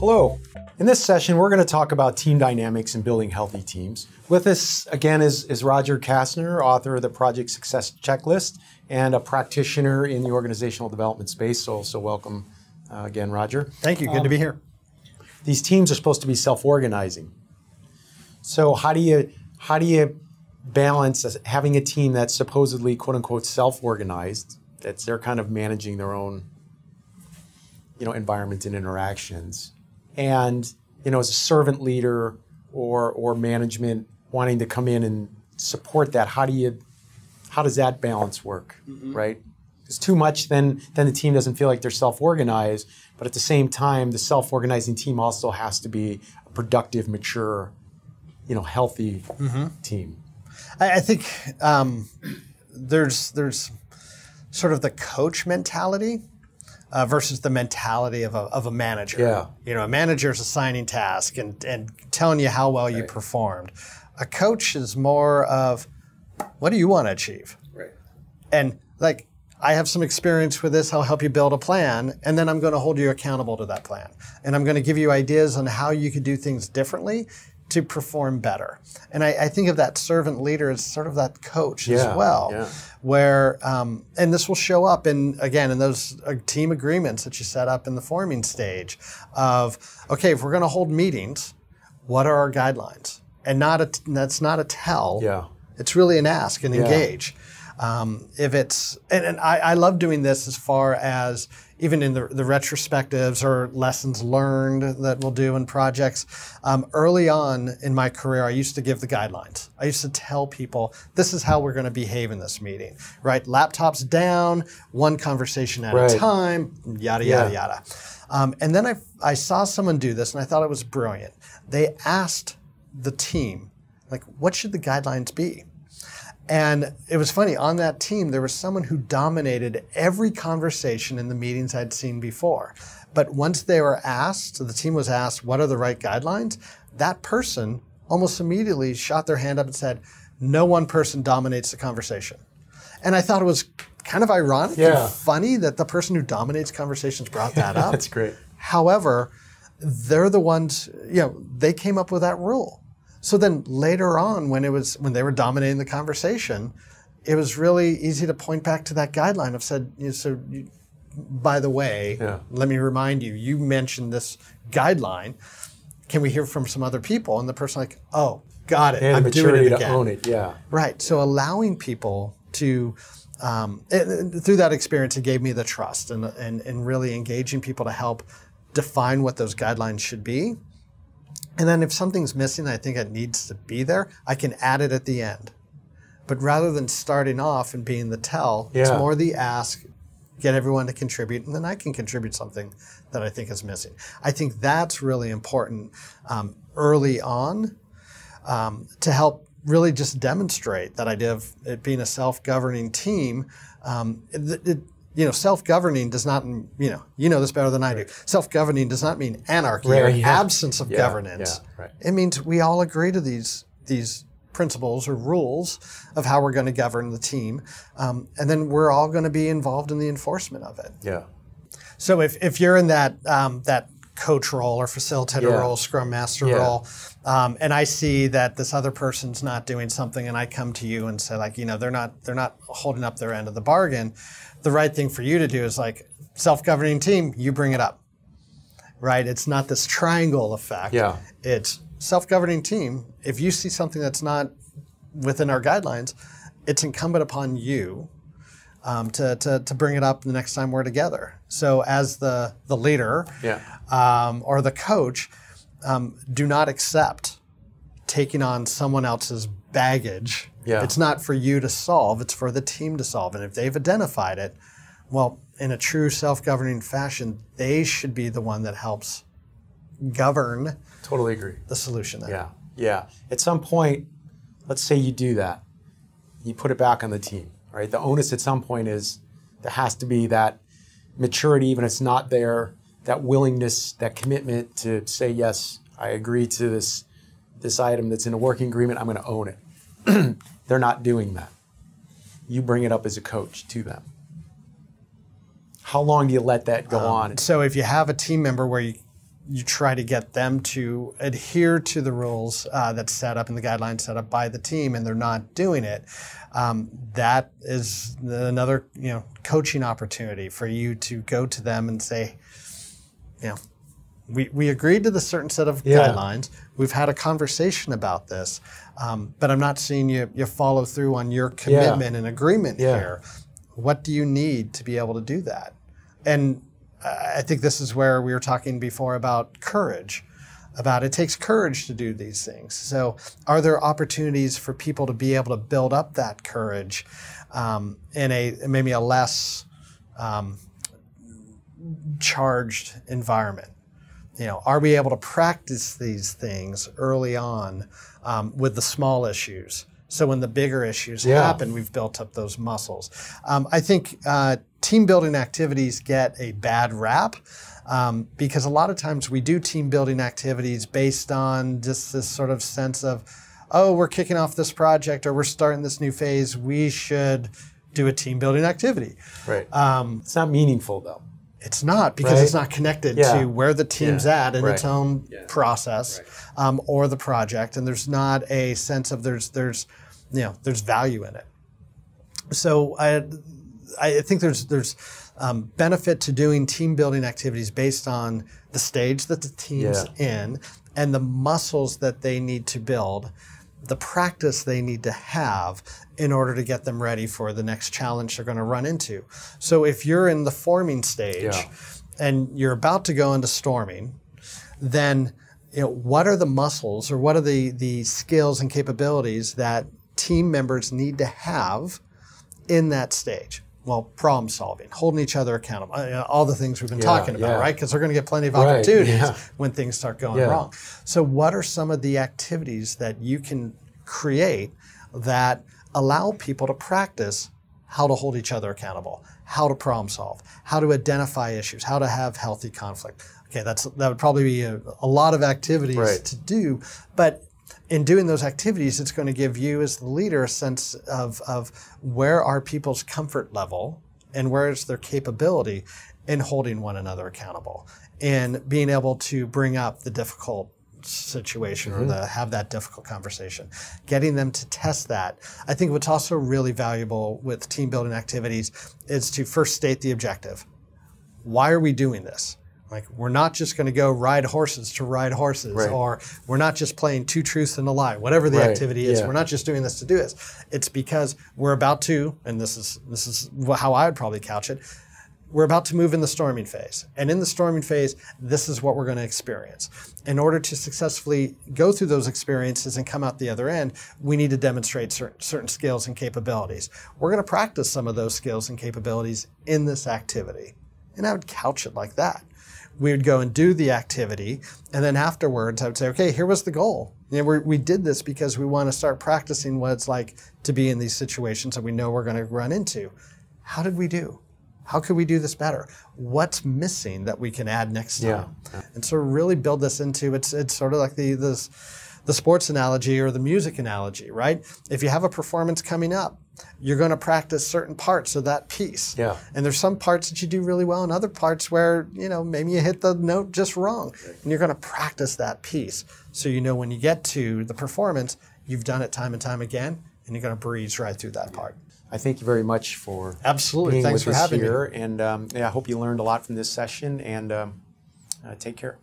Hello. In this session, we're going to talk about team dynamics and building healthy teams. With us, again, is Roger Kastner, author of the Project Success Checklist and a practitioner in the organizational development space. So welcome again, Roger. Thank you. Good to be here. These teams are supposed to be self-organizing. So how do you balance having a team that's supposedly, quote unquote, self-organized, that's they're kind of managing their own, environment and interactions, and as a servant leader or management wanting to come in and support that? How does that balance work, right? Because too much, then the team doesn't feel like they're self-organized, but at the same time, the self-organizing team also has to be a productive, mature, healthy team. I think there's sort of the coach mentality versus the mentality of a manager. Yeah. A manager is assigning tasks and telling you how well you performed. A coach is more of, what do you want to achieve? Right. And I have some experience with this. I'll help you build a plan, and then I'm going to hold you accountable to that plan. And I'm going to give you ideas on how you could do things differently to perform better. And I think of that servant leader as sort of that coach as well, where, and this will show up in those team agreements that you set up in the forming stage of, okay, if we're going to hold meetings, what are our guidelines? And that's not a tell. Yeah. It's really an ask and engage. If it's, and I love doing this as far as even in the retrospectives or lessons learned that we'll do in projects. Early on in my career, I used to give the guidelines. I used to tell people, this is how we're going to behave in this meeting, right? Laptops down, one conversation at a time, yada, yada, yada. And then I saw someone do this, and I thought it was brilliant. They asked the team, what should the guidelines be? And it was funny, on that team, there was someone who dominated every conversation in the meetings I'd seen before. But once they were asked, so the team was asked, what are the right guidelines? That person almost immediately shot their hand up and said, no one person dominates the conversation. And I thought it was kind of ironic and funny that the person who dominates conversations brought that up. That's great. However, they're the ones, they came up with that rule. So then later on, when they were dominating the conversation, it was really easy to point back to that guideline of said, by the way, let me remind you, you mentioned this guideline. Can we hear from some other people? And the person oh, got it. I'm doing it again. To own it, Right. So allowing people to, through that experience, it gave me the trust and really engaging people to help define what those guidelines should be. And then if something's missing, I think it needs to be there, I can add it at the end. But rather than starting off and being the tell, it's more the ask, get everyone to contribute, and then I can contribute something that I think is missing. I think that's really important early on to help really just demonstrate that idea of it being a self-governing team. Self-governing does not, you know this better than I do. Self-governing does not mean anarchy or absence of governance. It means we all agree to these principles or rules of how we're going to govern the team, and then we're all going to be involved in the enforcement of it. Yeah. So if you're in that coach role or facilitator role, scrum master role, and I see that this other person's not doing something, and I come to you and say they're not holding up their end of the bargain. The right thing for you to do is self-governing team, you bring it up, right? It's not this triangle effect. Yeah. It's self-governing team. If you see something that's not within our guidelines, it's incumbent upon you to bring it up the next time we're together. So as the leader or the coach, do not accept taking on someone else's baggage. It's not for you to solve, it's for the team to solve. And if they've identified it, well, in a true self-governing fashion, they should be the one that helps govern Totally agree. the solution there. Yeah. At some point, let's say you do that. You put it back on the team, right? The onus at some point is there has to be that maturity, even if it's not there, that willingness, that commitment to say, yes, I agree to this item that's in a working agreement, I'm going to own it. They're not doing that. You bring it up as a coach to them. How long do you let that go on? So if you have a team member where you try to get them to adhere to the rules that's set up and the guidelines set up by the team, and they're not doing it. That is another coaching opportunity for you to go to them and say, we agreed to the certain set of guidelines. We've had a conversation about this, but I'm not seeing you follow through on your commitment and agreement here. What do you need to be able to do that? And I think this is where we were talking before about courage, about it takes courage to do these things. So are there opportunities for people to be able to build up that courage in maybe a less charged environment? Are we able to practice these things early on with the small issues? So when the bigger issues happen, we've built up those muscles. I think team building activities get a bad rap because a lot of times we do team building activities based on just this sort of sense of, oh, we're kicking off this project or we're starting this new phase. We should do a team building activity. Right. It's not meaningful though. It's not, because it's not connected to where the team's at in its own process or the project, and there's not a sense of there's value in it. So I think there's benefit to doing team building activities based on the stage that the team's in and the muscles that they need to build, the practice they need to have in order to get them ready for the next challenge they're going to run into. So if you're in the forming stage and you're about to go into storming, then what are the muscles or what are the skills and capabilities that team members need to have in that stage? Well, problem solving, holding each other accountable, all the things we've been talking about, right? Because they're going to get plenty of opportunities when things start going wrong. So what are some of the activities that you can create that allow people to practice how to hold each other accountable, how to problem solve, how to identify issues, how to have healthy conflict? Okay, that would probably be a lot of activities to do, but in doing those activities, it's going to give you as the leader a sense of where are people's comfort level and where is their capability in holding one another accountable and being able to bring up the difficult situation or have that difficult conversation, getting them to test that. I think what's also really valuable with team building activities is to first state the objective. Why are we doing this? Like, we're not just going to go ride horses to ride horses, or we're not just playing two truths and a lie, whatever the activity is. We're not just doing this to do this. It's because we're about to, and this is how I would probably couch it, we're about to move in the storming phase. And in the storming phase, this is what we're going to experience. In order to successfully go through those experiences and come out the other end, we need to demonstrate certain skills and capabilities. We're going to practice some of those skills and capabilities in this activity. And I would couch it like that. We would go and do the activity, and then afterwards I would say, okay, here was the goal. We did this because we want to start practicing what it's like to be in these situations that we know we're going to run into. How did we do? How could we do this better? What's missing that we can add next time? And so really build this into, it's sort of like the sports analogy or the music analogy, right? If you have a performance coming up, you're going to practice certain parts of that piece. And there's some parts that you do really well and other parts where, maybe you hit the note just wrong. And you're going to practice that piece. So when you get to the performance, you've done it time and time again, and you're going to breeze right through that part. I thank you very much for being Thanks with us here. Me. And I hope you learned a lot from this session, and take care.